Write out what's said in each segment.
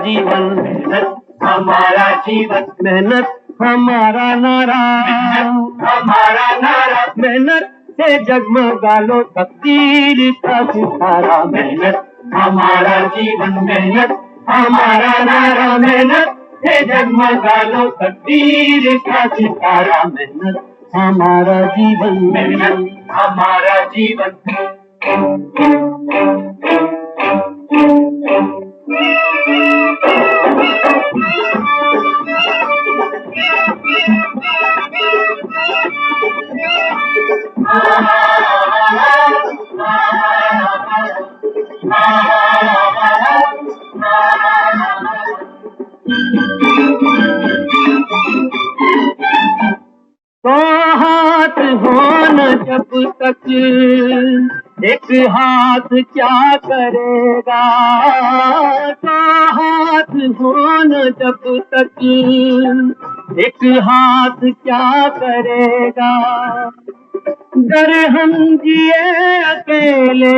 जीवन, मेहनत हमारा जीवन, मेहनत हमारा नारा, हमारा नारा, मेहनत से जगमगा लो तकदीर का सितारा, मेहनत हमारा जीवन, मेहनत हमारा नारा, मेहनत से जगमगा लो तकदीर का सितारा, मेहनत हमारा जीवन, मेहनत हमारा जीवन। तो हाथ होना जब तक एक हाथ क्या करेगा, तो हाथ होना जब तक एक हाथ क्या करेगा, अगर हम जिए अकेले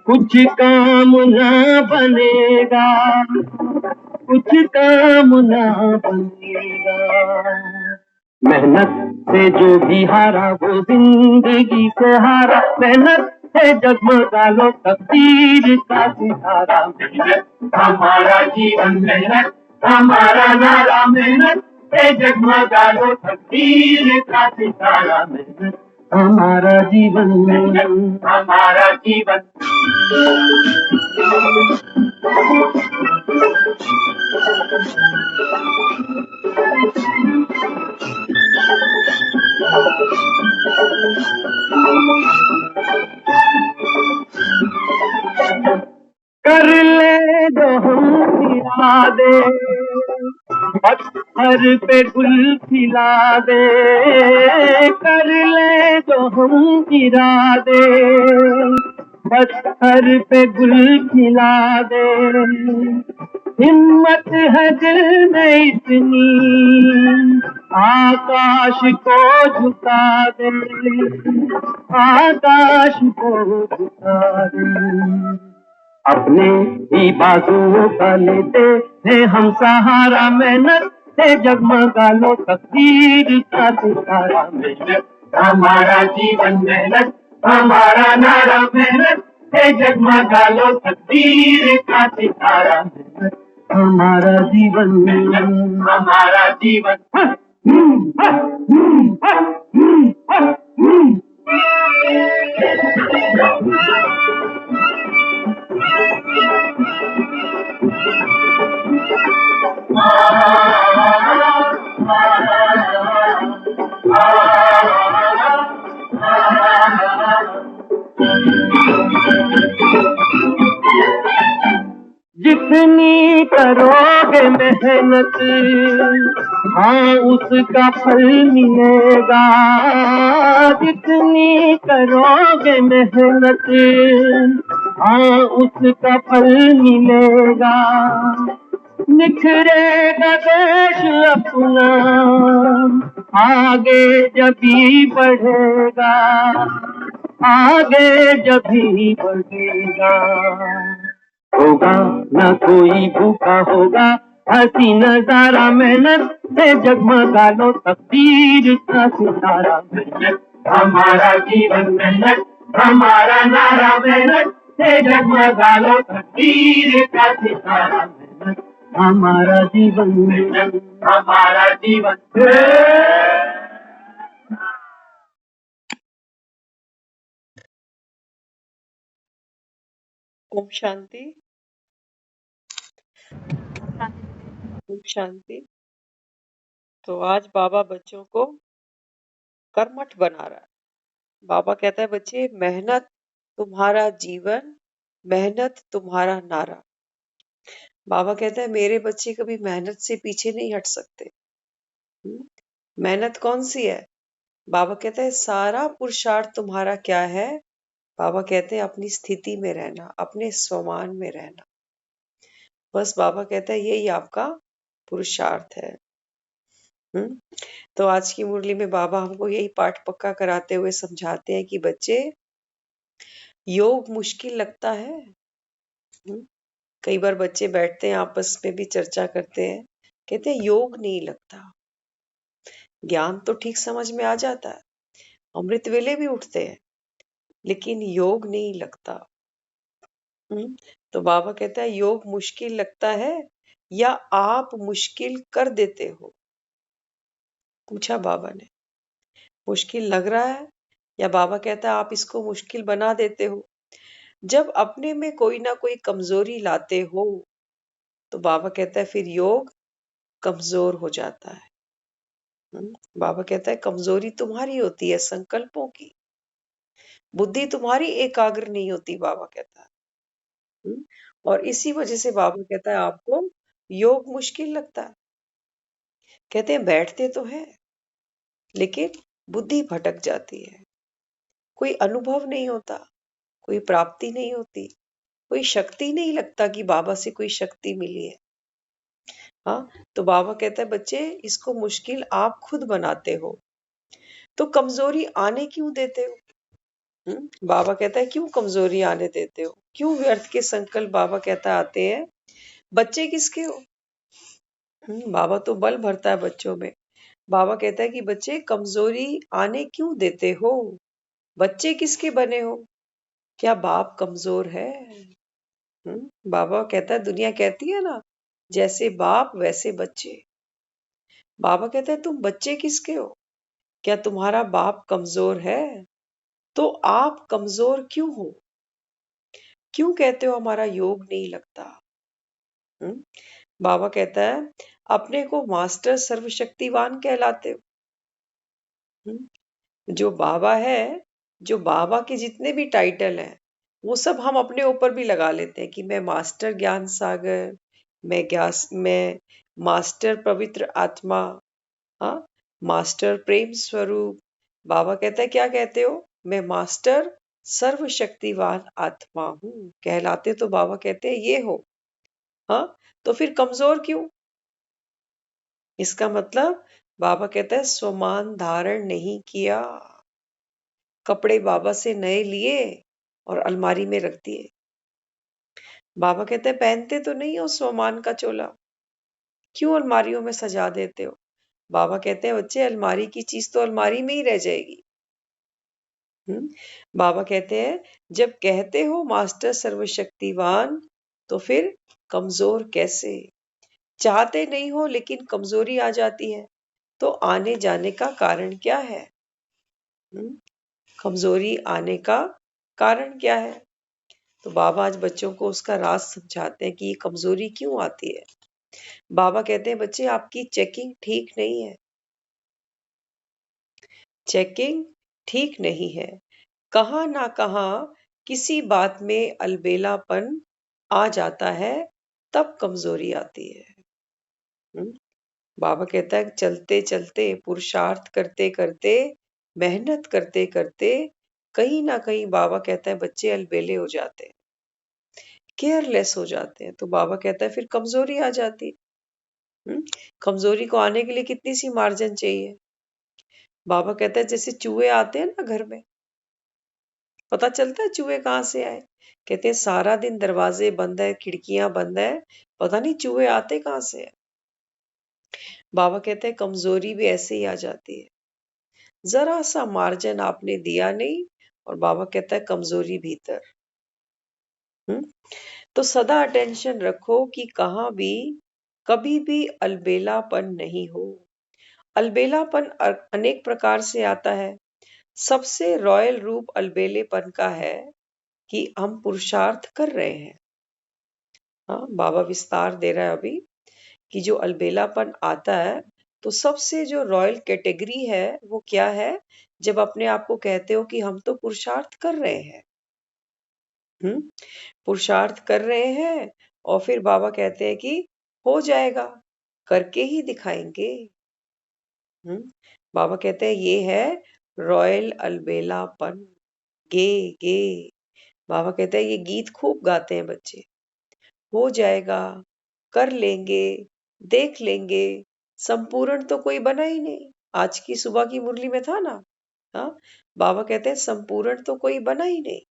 कुछ काम ना बनेगा, कुछ काम ना बनेगा, मेहनत से जो भी हारा वो जिंदगी से हारा, मेहनत से जगमगा लो तकदीर का सितारा, मेहनत हमारा जीवन, मेहनत हमारा नारा, मेहनत से जगमगा लो तकदीर का सितारा, मेहनत हमारा जीवन, मेहनत हमारा जीवन। कर ले जो हम इरादे, पत्थर पे गुल खिला दे, कर ले जो हम इरादे, पत्थर पे गुल खिला दे, हिम्मत है दिल में इतनी आकाश को झुका दे, आकाश को झुका दे, अपने ही बाजुओं का लेते हैं हम सहारा, मेहनत से जगमगा लो तकदीर का सितारा, मेहनत हमारा जीवन, मेहनत हमारा नारा, मेहनत से जगमगा लो तकदीर का सितारा, मेहनत हमारा जीवन, मेहनत हमारा जीवन। जितनी करोगे मेहनत हाँ उसका फल मिलेगा, जितनी करोगे मेहनत हाँ उसका फल मिलेगा, निखरेगा देश अपना आगे जब भी बढ़ेगा, आगे जब भी बढ़ेगा, होगा न कोई भूखा होगा हंसी नजारा, मेहनत से जगमगा लो तकदीर का सितारा, मेहनत हमारा जीवन, मेहनत हमारा नारा, मेहनत से जगमगा लो तकदीर का सितारा, मेहनत हमारा जीवन, मेहनत हमारा जीवन। ओम शांति। ओम शांति। तो आज बाबा बच्चों को कर्मठ बना रहा है। बाबा कहता है बच्चे मेहनत तुम्हारा जीवन, मेहनत तुम्हारा नारा। बाबा कहता है मेरे बच्चे कभी मेहनत से पीछे नहीं हट सकते। मेहनत कौन सी है? बाबा कहता है सारा पुरुषार्थ तुम्हारा क्या है? बाबा कहते हैं अपनी स्थिति में रहना, अपने स्वमान में रहना। बस बाबा कहता है यही आपका पुरुषार्थ है। तो आज की मुरली में बाबा हमको यही पाठ पक्का कराते हुए समझाते हैं कि बच्चे योग मुश्किल लगता है, कई बार बच्चे बैठते हैं आपस में भी चर्चा करते हैं, कहते हैं योग नहीं लगता। ज्ञान तो ठीक समझ में आ जाता है, अमृत वेले भी उठते हैं, लेकिन योग नहीं लगता। तो बाबा कहता है योग मुश्किल लगता है या आप मुश्किल कर देते हो? पूछा बाबा ने। मुश्किल लग रहा है या बाबा कहता है आप इसको मुश्किल बना देते हो? जब अपने में कोई ना कोई कमजोरी लाते हो, तो बाबा कहता है फिर योग कमजोर हो जाता है। बाबा कहता है कमजोरी तुम्हारी होती है संकल्पों की, बुद्धि तुम्हारी एकाग्र नहीं होती, बाबा कहता है। और इसी वजह से बाबा कहता है आपको योग मुश्किल लगता है। कहते हैं बैठते तो है, लेकिन बुद्धि भटक जाती है, कोई अनुभव नहीं होता, कोई प्राप्ति नहीं होती, कोई शक्ति नहीं लगता कि बाबा से कोई शक्ति मिली है। हाँ, तो बाबा कहता है बच्चे इसको मुश्किल आप खुद बनाते हो, तो कमजोरी आने क्यों देते हो? बाबा कहता है क्यों कमजोरी आने देते हो, क्यों व्यर्थ के संकल्प बाबा कहता है आते हैं? बच्चे किसके हो? बाबा तो बल भरता है बच्चों में। बाबा कहता है कि बच्चे कमजोरी आने क्यों देते हो? बच्चे किसके बने हो? क्या बाप कमजोर है? बाबा कहता है दुनिया कहती है ना, जैसे बाप वैसे बच्चे। बाबा कहता है तुम बच्चे किसके हो? क्या तुम्हारा बाप कमजोर है? तो आप कमजोर क्यों हो? क्यों कहते हो हमारा योग नहीं लगता? हम्म? बाबा कहता है अपने को मास्टर सर्वशक्तिवान कहलाते हो। जो बाबा है, जो बाबा के जितने भी टाइटल हैं, वो सब हम अपने ऊपर भी लगा लेते हैं कि मैं मास्टर ज्ञान सागर, मैं मास्टर पवित्र आत्मा, हाँ, मास्टर प्रेम स्वरूप। बाबा कहता है क्या कहते हो? मैं मास्टर सर्वशक्तिवान आत्मा हूँ। कहलाते तो बाबा कहते हैं ये हो। हाँ, तो फिर कमजोर क्यों? इसका मतलब बाबा कहता है स्वमान धारण नहीं किया, कपड़े बाबा से नए लिए और अलमारी में रख दिए। बाबा कहते हैं पहनते तो नहीं हो स्वमान का चोला, क्यों अलमारियों में सजा देते हो? बाबा कहते हैं बच्चे अलमारी की चीज तो अलमारी में ही रह जाएगी। बाबा कहते हैं जब कहते हो मास्टर सर्वशक्तिवान, तो फिर कमजोर कैसे? चाहते नहीं हो लेकिन कमजोरी आ जाती है, तो आने जाने का कारण क्या है? कमजोरी आने का कारण क्या है? तो बाबा आज बच्चों को उसका राज समझाते हैं कि ये कमजोरी क्यों आती है। बाबा कहते हैं बच्चे आपकी चेकिंग ठीक नहीं है, चेकिंग ठीक नहीं है। कहाँ ना कहाँ किसी बात में अलबेलापन आ जाता है, तब कमजोरी आती है। हम्म? बाबा कहता है चलते चलते पुरुषार्थ करते करते मेहनत करते करते कहीं ना कहीं बाबा कहता है बच्चे अलबेले हो जाते हैं, केयरलेस हो जाते हैं, तो बाबा कहता है फिर कमजोरी आ जाती है। कमजोरी को आने के लिए कितनी सी मार्जिन चाहिए? बाबा कहता है जैसे चूहे आते हैं ना घर में, पता चलता है चूहे कहाँ से आए? कहते हैं सारा दिन दरवाजे बंद है, खिड़कियां बंद है, पता नहीं चूहे आते कहाँ से है। बाबा कहते हैं कमजोरी भी ऐसे ही आ जाती है, जरा सा मार्जिन आपने दिया नहीं और बाबा कहता है कमजोरी भीतर। हम्म तो सदा अटेंशन रखो कि कहाँ भी कभी भी अलबेलापन नहीं हो। अलबेलापन अनेक प्रकार से आता है। सबसे रॉयल रूप अलबेलेपन का है कि हम पुरुषार्थ कर रहे हैं। हाँ, बाबा विस्तार दे रहा है अभी कि जो अलबेलापन आता है, तो सबसे जो रॉयल कैटेगरी है वो क्या है? जब अपने आप को कहते हो कि हम तो पुरुषार्थ कर रहे हैं। हम्म पुरुषार्थ कर रहे हैं और फिर बाबा कहते हैं कि हो जाएगा, करके ही दिखाएंगे। हम्म बाबा कहते हैं ये है रॉयल अलबेलापन। गे गे बाबा कहते हैं ये गीत खूब गाते हैं बच्चे, हो जाएगा, कर लेंगे, देख लेंगे, संपूर्ण तो कोई बना ही नहीं। आज की सुबह की मुरली में था ना। हाँ, बाबा कहते हैं संपूर्ण तो कोई बना ही नहीं।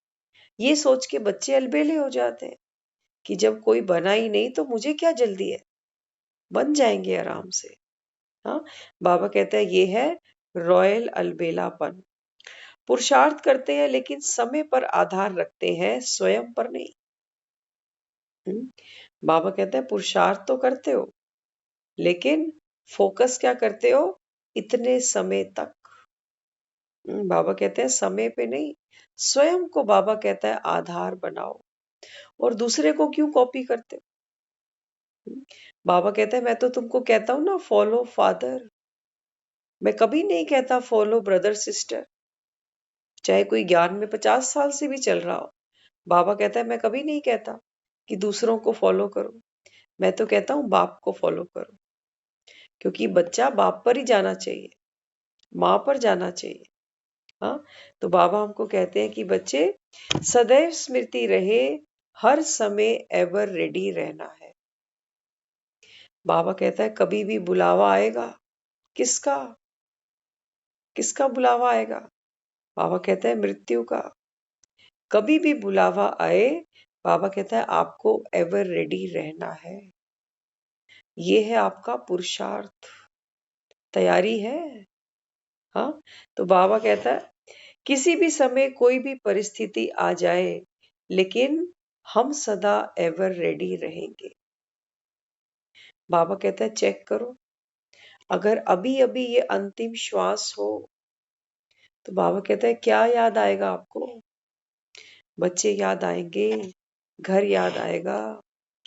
ये सोच के बच्चे अलबेले हो जाते हैं। कि जब कोई बना ही नहीं तो मुझे क्या जल्दी है, बन जाएंगे आराम से। हाँ, बाबा कहता है ये है रॉयल अलबेलापन। पुरुषार्थ करते हैं लेकिन समय पर आधार रखते हैं, स्वयं पर नहीं। बाबा कहते हैं पुरुषार्थ तो करते हो लेकिन फोकस क्या करते हो, इतने समय तक। बाबा कहते हैं समय पे नहीं, स्वयं को बाबा कहता है आधार बनाओ। और दूसरे को क्यों कॉपी करते हो? बाबा कहते हैं मैं तो तुमको कहता हूं ना, फॉलो फादर। मैं कभी नहीं कहता फॉलो ब्रदर सिस्टर, चाहे कोई ज्ञान में 50 साल से भी चल रहा हो। बाबा कहता है मैं कभी नहीं कहता कि दूसरों को फॉलो करो, मैं तो कहता हूं बाप को फॉलो करो। क्योंकि बच्चा बाप पर ही जाना चाहिए, माँ पर जाना चाहिए। हाँ, तो बाबा हमको कहते हैं कि बच्चे सदैव स्मृति रहे, हर समय एवर रेडी रहना है। बाबा कहता है कभी भी बुलावा आएगा, किसका किसका बुलावा आएगा? बाबा कहता है मृत्यु का। कभी भी बुलावा आए, बाबा कहता है आपको एवर रेडी रहना है। ये है आपका पुरुषार्थ, तैयारी है। हाँ, तो बाबा कहता है किसी भी समय कोई भी परिस्थिति आ जाए, लेकिन हम सदा एवर रेडी रहेंगे। बाबा कहता है चेक करो, अगर अभी अभी ये अंतिम श्वास हो, तो बाबा कहता है क्या याद आएगा आपको? बच्चे याद आएंगे, घर याद आएगा,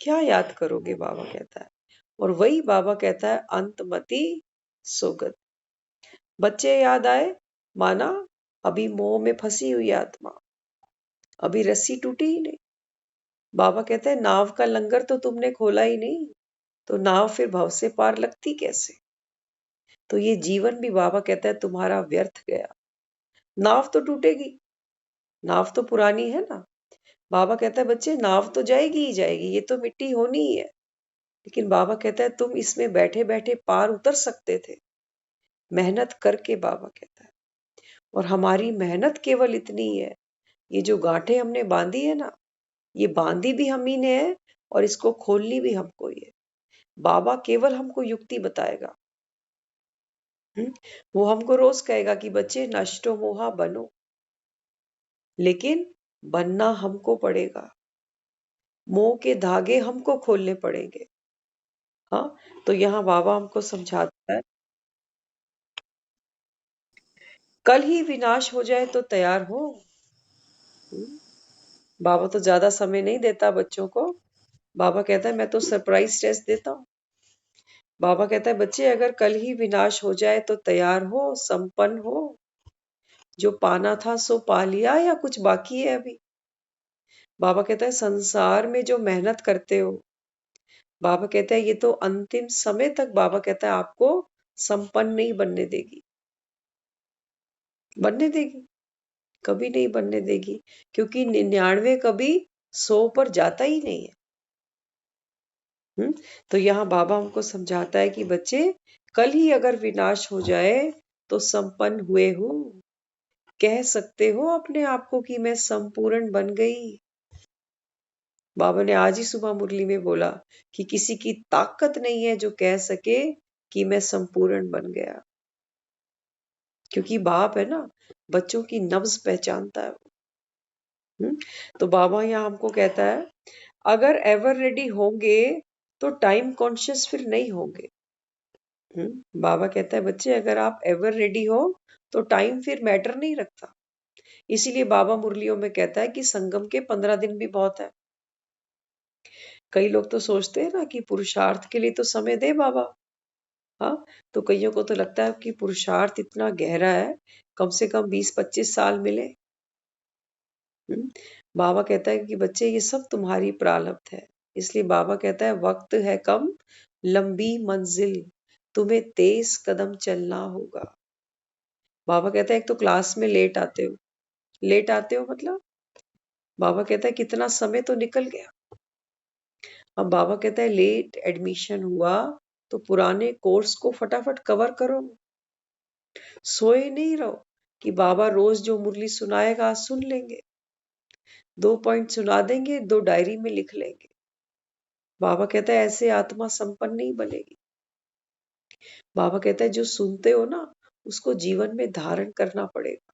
क्या याद करोगे? बाबा कहता है। और वही बाबा कहता है अंतमति सुगत। बच्चे याद आए, माना अभी मोह में फंसी हुई आत्मा, अभी रस्सी टूटी ही नहीं। बाबा कहते हैं नाव का लंगर तो तुमने खोला ही नहीं, तो नाव फिर भव से पार लगती कैसे? तो ये जीवन भी बाबा कहता है तुम्हारा व्यर्थ गया। नाव तो टूटेगी, नाव तो पुरानी है ना। बाबा कहता है बच्चे नाव तो जाएगी ही जाएगी, ये तो मिट्टी होनी ही है। लेकिन बाबा कहता है तुम इसमें बैठे बैठे पार उतर सकते थे, मेहनत करके। बाबा कहता है, और हमारी मेहनत केवल इतनी है, ये जो गांठें हमने बांधी है ना, ये बांधी भी हम ही ने है और इसको खोलनी भी हमको ही है। बाबा केवल हमको युक्ति बताएगा। वो हमको रोज कहेगा कि बच्चे नष्टो मोहा बनो, लेकिन बनना हमको पड़ेगा, मोह के धागे हमको खोलने पड़ेंगे। हाँ, तो यहाँ बाबा हमको समझाता है कल ही विनाश हो जाए तो तैयार हो। हम्म, बाबा तो ज्यादा समय नहीं देता बच्चों को। बाबा कहता है मैं तो सरप्राइज टेस्ट देता हूँ। बाबा कहता है बच्चे अगर कल ही विनाश हो जाए तो तैयार हो, संपन्न हो। जो पाना था सो पा लिया या कुछ बाकी है अभी? बाबा कहता है संसार में जो मेहनत करते हो, बाबा कहता है ये तो अंतिम समय तक बाबा कहता है आपको संपन्न नहीं बनने देगी। बनने देगी? कभी नहीं बनने देगी, क्योंकि 99 कभी 100 पर जाता ही नहीं है। तो यहाँ बाबा हमको समझाता है कि बच्चे कल ही अगर विनाश हो जाए तो संपन्न हुए हो, कह सकते हो अपने आप को कि मैं संपूर्ण बन गई। बाबा ने आज ही सुबह मुरली में बोला कि किसी की ताकत नहीं है जो कह सके कि मैं संपूर्ण बन गया, क्योंकि बाप है ना, बच्चों की नब्ज पहचानता है। तो बाबा यहाँ हमको कहता है अगर एवर रेडी होंगे तो टाइम कॉन्शियस फिर नहीं होंगे। बाबा कहता है बच्चे अगर आप एवर रेडी हो तो टाइम फिर मैटर नहीं रखता। इसीलिए बाबा मुरलियों में कहता है कि संगम के 15 दिन भी बहुत है। कई लोग तो सोचते हैं ना कि पुरुषार्थ के लिए तो समय दे बाबा। हाँ, तो कईयों को तो लगता है कि पुरुषार्थ इतना गहरा है, कम से कम 20-25 साल मिले। बाबा कहता है कि बच्चे ये सब तुम्हारी प्रारब्ध है। इसलिए बाबा कहता है वक्त है कम, लंबी मंजिल, तुम्हें तेज कदम चलना होगा। बाबा कहता है एक तो क्लास में लेट आते हो, लेट आते हो मतलब बाबा कहता है कितना समय तो निकल गया। अब बाबा कहता है लेट एडमिशन हुआ तो पुराने कोर्स को फटाफट कवर करो, सोए नहीं रहो कि बाबा रोज जो मुरली सुनाएगा सुन लेंगे, 2 पॉइंट सुना देंगे, 2 डायरी में लिख लेंगे। बाबा कहता है ऐसे आत्मा संपन्न नहीं बनेगी। बाबा कहता है जो सुनते हो ना उसको जीवन में धारण करना पड़ेगा।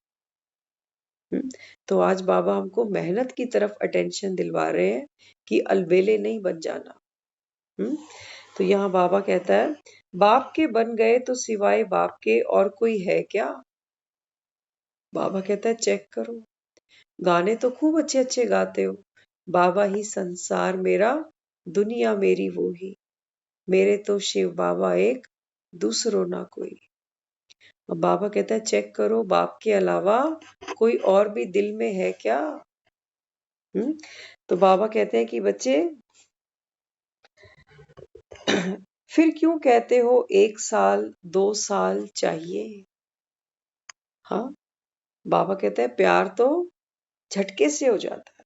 तो आज बाबा हमको मेहनत की तरफ अटेंशन दिलवा रहे हैं कि अलबेले नहीं बन जाना। तो यहाँ बाबा कहता है बाप के बन गए तो सिवाय बाप के और कोई है क्या। बाबा कहता है चेक करो, गाने तो खूब अच्छे अच्छे गाते हो, बाबा ही संसार मेरा, दुनिया मेरी वो ही, मेरे तो शिव बाबा एक, दूसरो ना कोई। अब बाबा कहता है चेक करो बाप के अलावा कोई और भी दिल में है क्या। तो बाबा कहते हैं कि बच्चे फिर क्यों कहते हो 1 साल 2 साल चाहिए। हाँ, बाबा कहते हैं प्यार तो झटके से हो जाता है।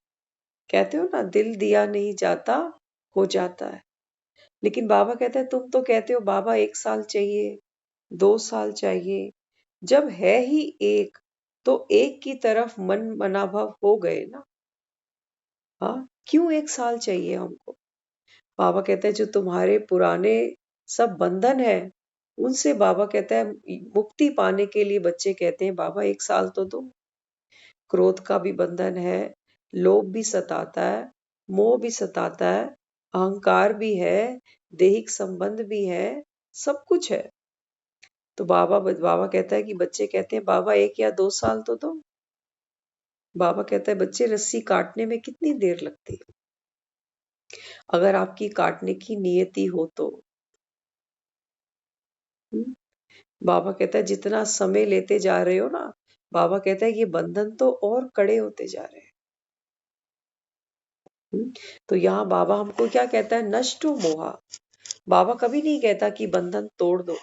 कहते हो ना दिल दिया नहीं जाता, हो जाता है। लेकिन बाबा कहता है तुम तो कहते हो बाबा 1 साल चाहिए, 2 साल चाहिए। जब है ही एक तो एक की तरफ मन मनाभव हो गए ना। हाँ, क्यों 1 साल चाहिए हमको। बाबा कहते हैं जो तुम्हारे पुराने सब बंधन है उनसे बाबा कहता है मुक्ति पाने के लिए बच्चे कहते हैं बाबा 1 साल तो दो। क्रोध का भी बंधन है, लोभ भी सताता है, मोह भी सताता है, अहंकार भी है, दैहिक संबंध भी है, सब कुछ है। तो बाबा कहता है कि बच्चे कहते हैं बाबा 1 या 2 साल तो दो। बाबा कहता है बच्चे रस्सी काटने में कितनी देर लगती है, अगर आपकी काटने की नियति हो तो। हम्म? बाबा कहता है जितना समय लेते जा रहे हो ना, बाबा कहता है ये बंधन तो और कड़े होते जा रहे हैं। तो यहाँ बाबा हमको क्या कहता है, नष्टो मोहा। बाबा कभी नहीं कहता कि बंधन तोड़ दो।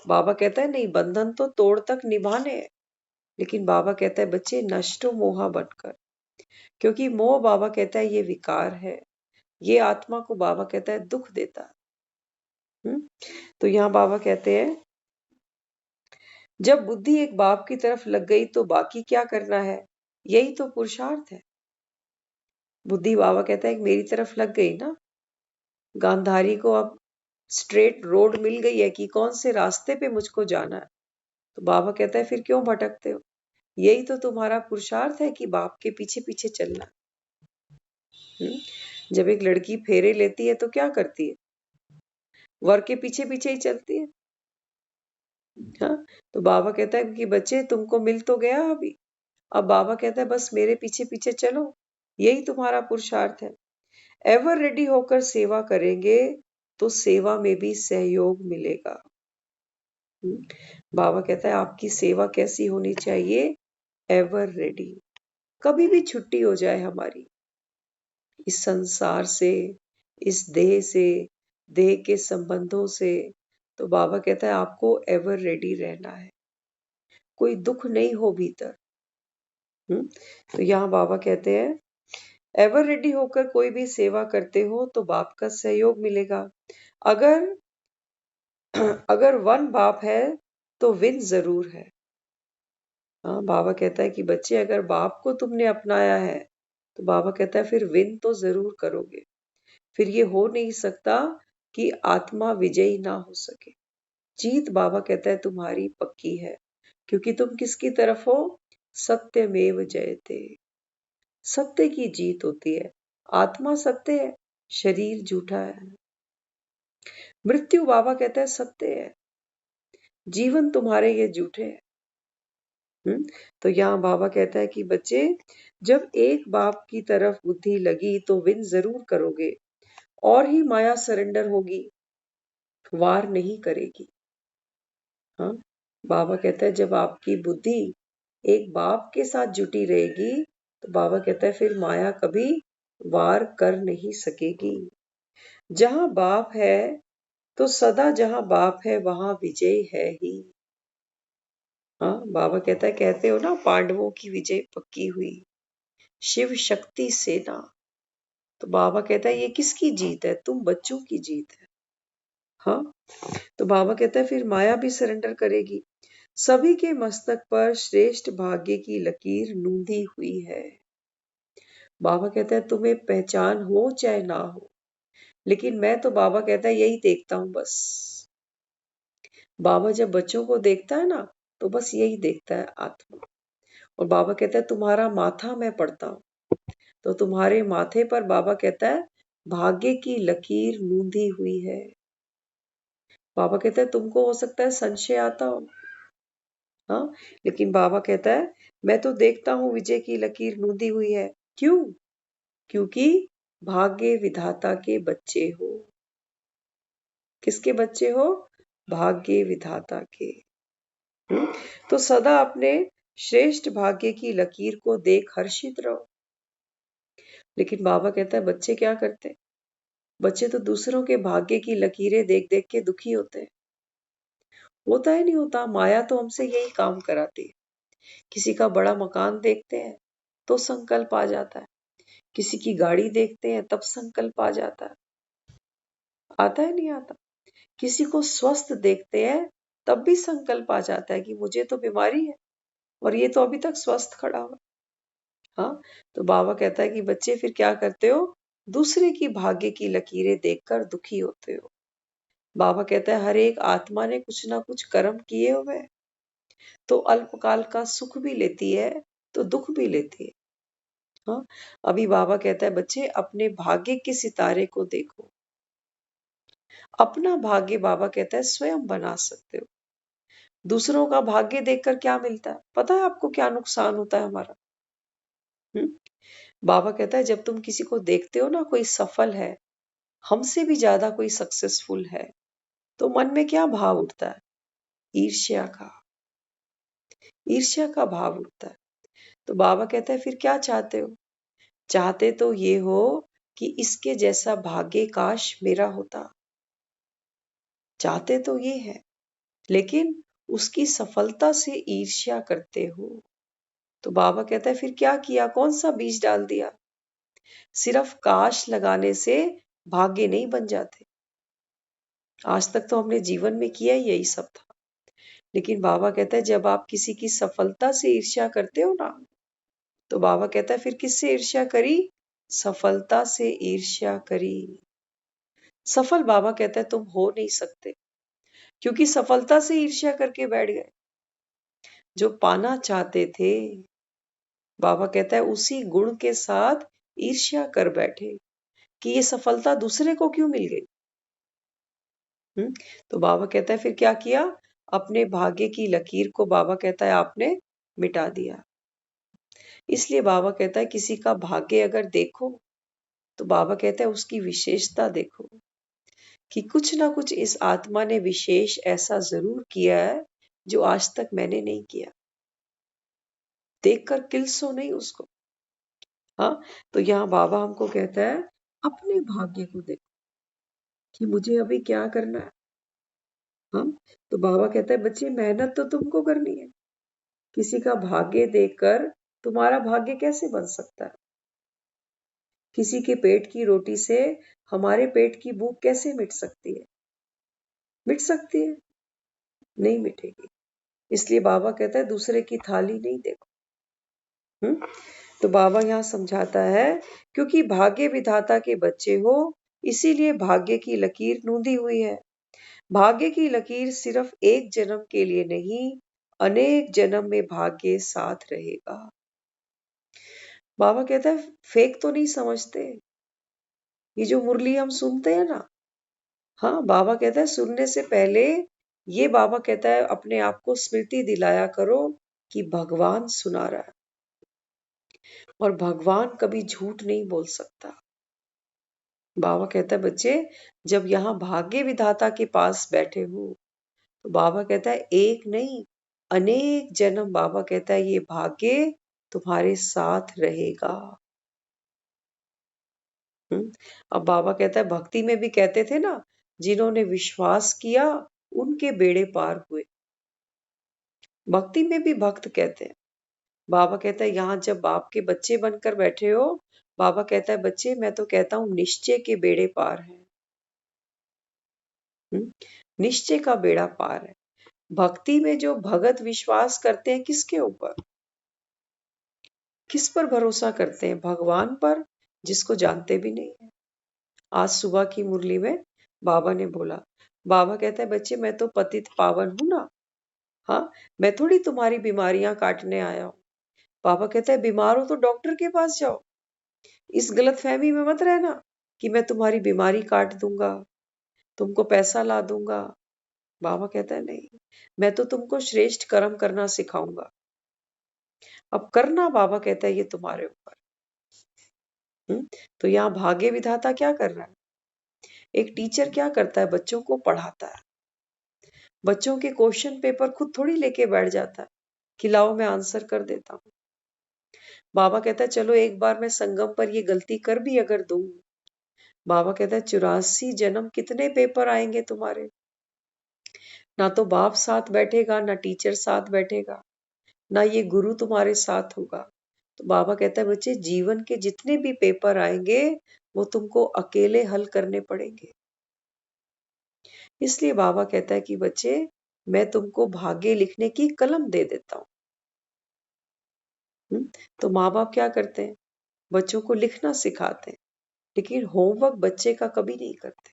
बाबा कहता है नहीं, बंधन तो तोड़ तक निभाने हैं, लेकिन बाबा कहता है बच्चे नष्टो मोहा बनकर। क्योंकि मोह बाबा कहता है ये विकार है, ये आत्मा को बाबा कहता है दुख देता है। तो यहाँ बाबा कहते हैं जब बुद्धि एक बाप की तरफ लग गई तो बाकी क्या करना है, यही तो पुरुषार्थ है। बुद्धि बाबा कहता है मेरी तरफ लग गई ना, गांधारी को अब स्ट्रेट रोड मिल गई है कि कौन से रास्ते पे मुझको जाना है। तो बाबा कहता है फिर क्यों भटकते हो, यही तो तुम्हारा पुरुषार्थ है कि बाप के पीछे पीछे चलना। जब एक लड़की फेरे लेती है तो क्या करती है, वर के पीछे पीछे ही चलती है। हाँ, तो बाबा कहता है कि बच्चे तुमको मिल तो गया अभी, अब बाबा कहता है बस मेरे पीछे पीछे चलो, यही तुम्हारा पुरुषार्थ है। एवर रेडी होकर सेवा करेंगे तो सेवा में भी सहयोग मिलेगा। बाबा कहता है आपकी सेवा कैसी होनी चाहिए, एवर रेडी। कभी भी छुट्टी हो जाए हमारी इस संसार से, इस देह से, देह के संबंधों से, तो बाबा कहता है आपको एवर रेडी रहना है, कोई दुख नहीं हो भीतर। तो यहाँ बाबा कहते हैं एवर रेडी होकर कोई भी सेवा करते हो तो बाप का सहयोग मिलेगा। अगर अगर वन बाप है तो विन जरूर है। हाँ, बाबा कहता है कि बच्चे अगर बाप को तुमने अपनाया है तो बाबा कहता है फिर विन तो जरूर करोगे। फिर ये हो नहीं सकता कि आत्मा विजयी ना हो सके। जीत बाबा कहता है तुम्हारी पक्की है, क्योंकि तुम किसकी तरफ हो, सत्यमेव जयते। सत्य की जीत होती है। आत्मा सत्य है, शरीर झूठा है। मृत्यु बाबा कहता है सत्य है, जीवन तुम्हारे ये झूठे हैं। तो यहाँ बाबा कहता है कि बच्चे जब एक बाप की तरफ बुद्धि लगी तो विन जरूर करोगे, और ही माया सरेंडर होगी, वार नहीं करेगी। हाँ, बाबा कहता है जब आपकी बुद्धि एक बाप के साथ जुटी रहेगी तो बाबा कहता है फिर माया कभी वार कर नहीं सकेगी। जहां बाप है तो सदा जहां बाप है वहां विजय है ही। हाँ, बाबा कहता है कहते हो ना पांडवों की विजय पक्की हुई, शिव शक्ति सेना। तो बाबा कहता है ये किसकी जीत है, तुम बच्चों की जीत है। हाँ, तो बाबा कहता है फिर माया भी सरेंडर करेगी। सभी के मस्तक पर श्रेष्ठ भाग्य की लकीर नूंदी हुई है। बाबा कहता है तुम्हें पहचान हो चाहे ना हो, लेकिन मैं तो बाबा कहता है यही देखता हूं बस। बाबा जब बच्चों को देखता है ना, तो बस यही देखता है, आत्मा। और बाबा कहता है तुम्हारा माथा मैं पढ़ता हूं, तो तुम्हारे माथे पर बाबा कहता है भाग्य की लकीर मूंदी हुई है। बाबा कहता है तुमको हो सकता है संशय आता हो, हाँ, लेकिन बाबा कहता है मैं तो देखता हूं विजय की लकीर मूंदी हुई है। क्यों? क्योंकि भाग्य विधाता के बच्चे हो। किसके बच्चे हो? भाग्य विधाता के। हम्म? तो सदा अपने श्रेष्ठ भाग्य की लकीर को देख हर्षित रहो। लेकिन बाबा कहता है बच्चे क्या करते हैं? बच्चे तो दूसरों के भाग्य की लकीरें देख देख के दुखी होते हैं। होता है नहीं होता, माया तो हमसे यही काम कराती है। किसी का बड़ा मकान देखते हैं तो संकल्प आ जाता है, किसी की गाड़ी देखते हैं तब संकल्प आ जाता है। आता है नहीं आता? किसी को स्वस्थ देखते हैं तब भी संकल्प आ जाता है कि मुझे तो बीमारी है और ये तो अभी तक स्वस्थ खड़ा हुआ। हाँ, तो बाबा कहता है कि बच्चे फिर क्या करते हो? दूसरे की भाग्य की लकीरें देखकर दुखी होते हो। बाबा कहता है हर एक आत्मा ने कुछ ना कुछ कर्म किए हुए हैं, तो अल्पकाल का सुख भी लेती है तो दुख भी लेती है। हाँ, अभी बाबा कहता है बच्चे अपने भाग्य के सितारे को देखो। अपना भाग्य बाबा कहता है स्वयं बना सकते हो। दूसरों का भाग्य देखकर क्या मिलता है? पता है आपको क्या नुकसान होता है हमारा? हम्म? बाबा कहता है जब तुम किसी को देखते हो ना कोई सफल है, हमसे भी ज्यादा कोई सक्सेसफुल है, तो मन में क्या भाव उठता है? ईर्ष्या का। ईर्ष्या का भाव उठता है। तो बाबा कहता है फिर क्या चाहते हो? चाहते तो ये हो कि इसके जैसा भाग्य काश मेरा होता। चाहते तो ये है, लेकिन उसकी सफलता से ईर्ष्या करते हो। तो बाबा कहता है फिर क्या किया? कौन सा बीज डाल दिया? सिर्फ काश लगाने से भाग्य नहीं बन जाते। आज तक तो हमने जीवन में किया ही यही सब था। लेकिन बाबा कहता है जब आप किसी की सफलता से ईर्ष्या करते हो ना, तो बाबा कहता है फिर किससे ईर्ष्या करी? सफलता से ईर्ष्या करी। सफल बाबा कहता है तुम हो नहीं सकते, क्योंकि सफलता से ईर्ष्या करके बैठ गए। जो पाना चाहते थे, बाबा कहता है उसी गुण के साथ ईर्ष्या कर बैठे कि ये सफलता दूसरे को क्यों मिल गई। तो बाबा कहता है फिर क्या किया? अपने भाग्य की लकीर को बाबा कहता है आपने मिटा दिया। इसलिए बाबा कहता है किसी का भाग्य अगर देखो, तो बाबा कहता है उसकी विशेषता देखो कि कुछ ना कुछ इस आत्मा ने विशेष ऐसा जरूर किया है जो आज तक मैंने नहीं किया। देखकर किलसो नहीं उसको। हाँ, तो यहाँ बाबा हमको कहता है अपने भाग्य को देखो कि मुझे अभी क्या करना है। हाँ, तो बाबा कहता है बच्चे मेहनत तो तुमको करनी है। किसी का भाग्य देखकर तुम्हारा भाग्य कैसे बन सकता है? किसी के पेट की रोटी से हमारे पेट की भूख कैसे मिट सकती है? मिट सकती है? नहीं मिटेगी। इसलिए बाबा कहता है दूसरे की थाली नहीं देखो। तो बाबा यहाँ समझाता है क्योंकि भाग्य विधाता के बच्चे हो, इसीलिए भाग्य की लकीर नूंदी हुई है। भाग्य की लकीर सिर्फ एक जन्म के लिए नहीं, अनेक जन्म में भाग्य साथ रहेगा। बाबा कहता है फेक तो नहीं समझते। ये जो मुरली हम सुनते हैं ना, हाँ, बाबा कहता है सुनने से पहले ये बाबा कहता है अपने आप को स्मृति दिलाया करो कि भगवान सुना रहा है और भगवान कभी झूठ नहीं बोल सकता। बाबा कहता है बच्चे जब यहाँ भाग्य विधाता के पास बैठे हो, तो बाबा कहता है एक नहीं, अनेक जन्म बाबा कहता है ये भाग्य तुम्हारे साथ रहेगा। अब बाबा कहता है भक्ति में भी कहते थे ना, जिन्होंने विश्वास किया उनके बेड़े पार हुए। भक्ति में भी भक्त कहते हैं। बाबा कहता है यहाँ जब बाप के बच्चे बनकर बैठे हो, बाबा कहता है बच्चे मैं तो कहता हूँ निश्चय के बेड़े पार है। निश्चय का बेड़ा पार है। भक्ति में जो भगत विश्वास करते हैं किसके ऊपर? किस पर भरोसा करते हैं? भगवान पर, जिसको जानते भी नहीं है। आज सुबह की मुरली में बाबा ने बोला। बाबा कहता है बच्चे मैं तो पतित पावन हूं ना। हाँ, मैं थोड़ी तुम्हारी बीमारियां काटने आया हूं। बाबा कहता है बीमार हो तो डॉक्टर के पास जाओ। इस गलतफहमी में मत रहना कि मैं तुम्हारी बीमारी काट दूंगा, तुमको पैसा ला दूंगा। बाबा कहता है नहीं, मैं तो तुमको श्रेष्ठ कर्म करना सिखाऊंगा। अब करना बाबा कहता है ये तुम्हारे ऊपर। तो यहाँ भाग्य विधाता क्या कर रहा है? एक टीचर क्या करता है? बच्चों को पढ़ाता है। बच्चों के क्वेश्चन पेपर खुद थोड़ी लेके बैठ जाता है कि लाओ मैं आंसर कर देता हूँ। बाबा कहता है चलो एक बार मैं संगम पर ये गलती कर भी अगर दूं, बाबा कहता है 84 जन्म कितने पेपर आएंगे तुम्हारे। ना तो बाप साथ बैठेगा, ना टीचर साथ बैठेगा, ना ये गुरु तुम्हारे साथ होगा। तो बाबा कहता है बच्चे जीवन के जितने भी पेपर आएंगे वो तुमको अकेले हल करने पड़ेंगे। इसलिए बाबा कहता है कि बच्चे मैं तुमको भाग्य लिखने की कलम दे देता हूँ। तो माँ बाप क्या करते हैं? बच्चों को लिखना सिखाते हैं, लेकिन होमवर्क बच्चे का कभी नहीं करते।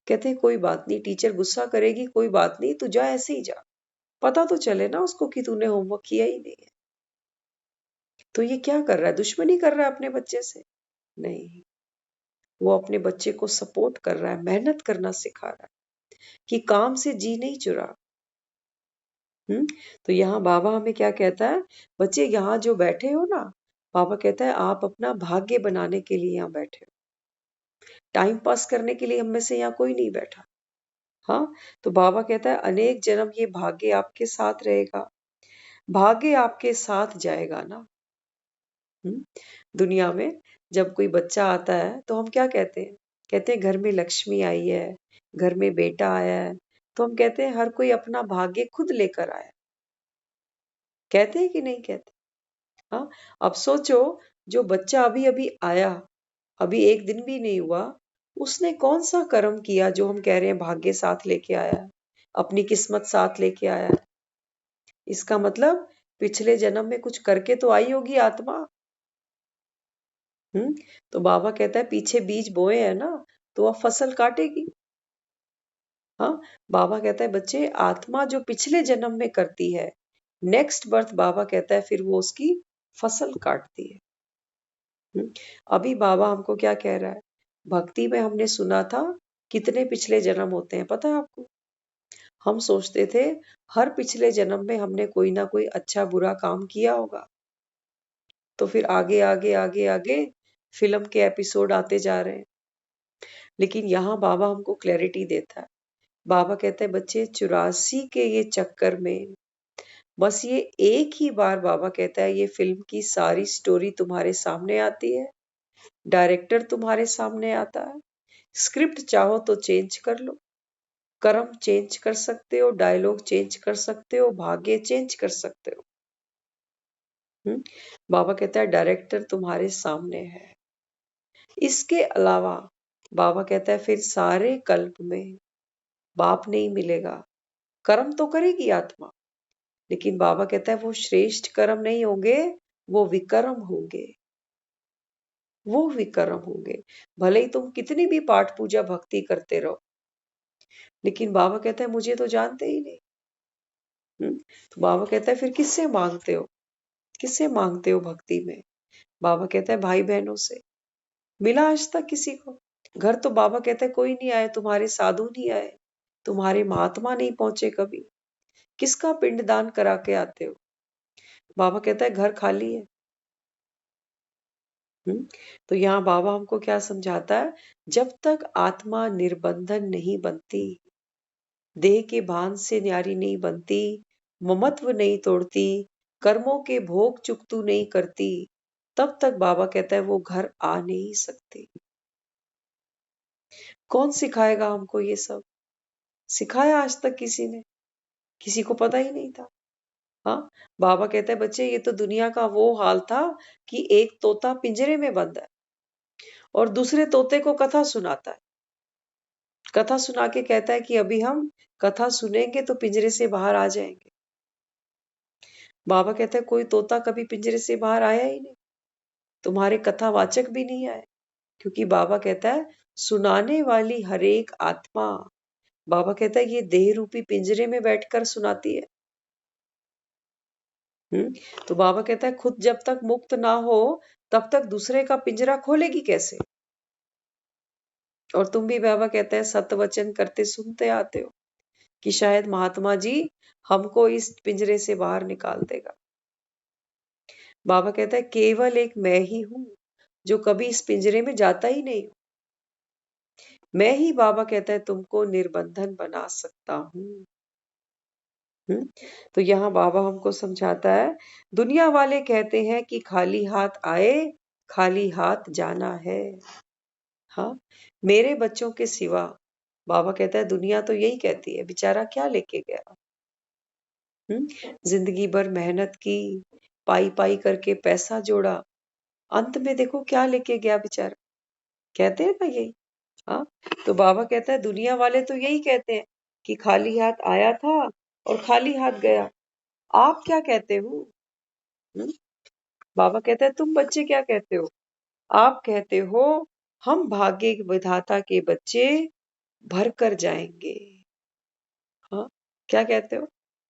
कहते हैं कोई बात नहीं, टीचर गुस्सा करेगी, कोई बात नहीं, तू जा ऐसे ही जा, पता तो चले ना उसको कि तूने होमवर्क किया ही नहीं है। तो ये क्या कर रहा है? दुश्मनी कर रहा है अपने बच्चे से? नहीं, वो अपने बच्चे को सपोर्ट कर रहा है, मेहनत करना सिखा रहा है कि काम से जी नहीं चुरा। तो यहाँ बाबा हमें क्या कहता है? बच्चे यहाँ जो बैठे हो ना, बाबा कहता है आप अपना भाग्य बनाने के लिए यहाँ बैठे हो। टाइम पास करने के लिए हम में से यहाँ कोई नहीं बैठा। हाँ, तो बाबा कहता है अनेक जन्म ये भाग्य आपके साथ रहेगा, भाग्य आपके साथ जाएगा ना। हम्म दुनिया में जब कोई बच्चा आता है तो हम क्या कहते हैं? कहते हैं घर में लक्ष्मी आई है, घर में बेटा आया है। तो हम कहते हैं हर कोई अपना भाग्य खुद लेकर आया। कहते हैं कि नहीं कहते? हाँ, अब सोचो, जो बच्चा अभी अभी आया, अभी एक दिन भी नहीं हुआ, उसने कौन सा कर्म किया जो हम कह रहे हैं भाग्य साथ लेके आया है, अपनी किस्मत साथ लेके आया है? इसका मतलब पिछले जन्म में कुछ करके तो आई होगी आत्मा। हम्म तो बाबा कहता है पीछे बीज बोए हैं ना, तो अब फसल काटेगी। हाँ, बाबा कहता है बच्चे आत्मा जो पिछले जन्म में करती है, नेक्स्ट बर्थ बाबा कहता है फिर वो उसकी फसल काटती है। अभी बाबा हमको क्या कह रहा है? भक्ति में हमने सुना था कितने पिछले जन्म होते हैं, पता है आपको? हम सोचते थे हर पिछले जन्म में हमने कोई ना कोई अच्छा बुरा काम किया होगा। तो फिर आगे आगे आगे आगे फिल्म के एपिसोड आते जा रहे हैं। लेकिन यहाँ बाबा हमको क्लैरिटी देता है। बाबा कहते हैं बच्चे 84 के ये चक्कर में बस ये एक ही बार बाबा कहता है ये फिल्म की सारी स्टोरी तुम्हारे सामने आती है, डायरेक्टर तुम्हारे सामने आता है, स्क्रिप्ट चाहो तो चेंज कर लो, कर्म चेंज कर सकते हो, डायलॉग चेंज कर सकते हो, भाग्य चेंज कर सकते हो। बाबा कहता है डायरेक्टर तुम्हारे सामने है। इसके अलावा बाबा कहता है फिर सारे कल्प में बाप नहीं मिलेगा। कर्म तो करेगी आत्मा, लेकिन बाबा कहता है वो श्रेष्ठ कर्म नहीं होंगे, वो विकर्म होंगे। वो विकर्म होंगे। भले ही तुम कितनी भी पाठ पूजा भक्ति करते रहो, लेकिन बाबा कहता है मुझे तो जानते ही नहीं। तो बाबा कहता है फिर किससे मांगते हो? किससे मांगते हो भक्ति में? बाबा कहता है भाई बहनों से। मिला आज तक किसी को? घर तो बाबा कहता है कोई नहीं आए, तुम्हारे साधु नहीं आए, तुम्हारे महात्मा नहीं पहुंचे कभी। किसका पिंडदान करा के आते हो? बाबा कहता है घर खाली है। तो यहाँ बाबा हमको क्या समझाता है? जब तक आत्मा निर्बंधन नहीं बनती, देह के भान से न्यारी नहीं बनती, ममत्व नहीं तोड़ती, कर्मों के भोग चुकतू नहीं करती, तब तक बाबा कहता है वो घर आ नहीं सकती। कौन सिखाएगा हमको ये सब? सिखाया आज तक किसी ने? किसी को पता ही नहीं था। हाँ, बाबा कहता है बच्चे ये तो दुनिया का वो हाल था कि एक तोता पिंजरे में बंद है और दूसरे तोते को कथा सुनाता है। कथा सुना के कहता है कि अभी हम कथा सुनेंगे तो पिंजरे से बाहर आ जाएंगे। बाबा कहता है कोई तोता कभी पिंजरे से बाहर आया ही नहीं, तुम्हारे कथावाचक भी नहीं आए। क्योंकि बाबा कहता है सुनाने वाली हर एक आत्मा, बाबा कहता है ये देह रूपी पिंजरे में बैठकर सुनाती है। तो बाबा कहता है खुद जब तक मुक्त ना हो तब तक दूसरे का पिंजरा खोलेगी कैसे। और तुम भी बाबा कहते हैं सत्य वचन करते सुनते आते हो कि शायद महात्मा जी हमको इस पिंजरे से बाहर निकाल देगा। बाबा कहता है केवल एक मैं ही हूं जो कभी इस पिंजरे में जाता ही नहीं हूं। मैं ही बाबा कहता है तुमको निर्बंधन बना सकता हूं। तो यहाँ बाबा हमको समझाता है दुनिया वाले कहते हैं कि खाली हाथ आए खाली हाथ जाना है। हाँ, मेरे बच्चों के सिवा बाबा कहता है दुनिया तो यही कहती है बेचारा क्या लेके गया। जिंदगी भर मेहनत की, पाई पाई करके पैसा जोड़ा, अंत में देखो क्या लेके गया बेचारा। कहते हैं ना यही। हाँ, तो बाबा कहता है दुनिया वाले तो यही कहते हैं कि खाली हाथ आया था और खाली हाथ गया। आप क्या कहते हो? हम्म? बाबा कहता है तुम बच्चे क्या कहते हो? आप कहते हो हम भाग्य विधाता के बच्चे भर कर जाएंगे। हाँ, क्या कहते हो?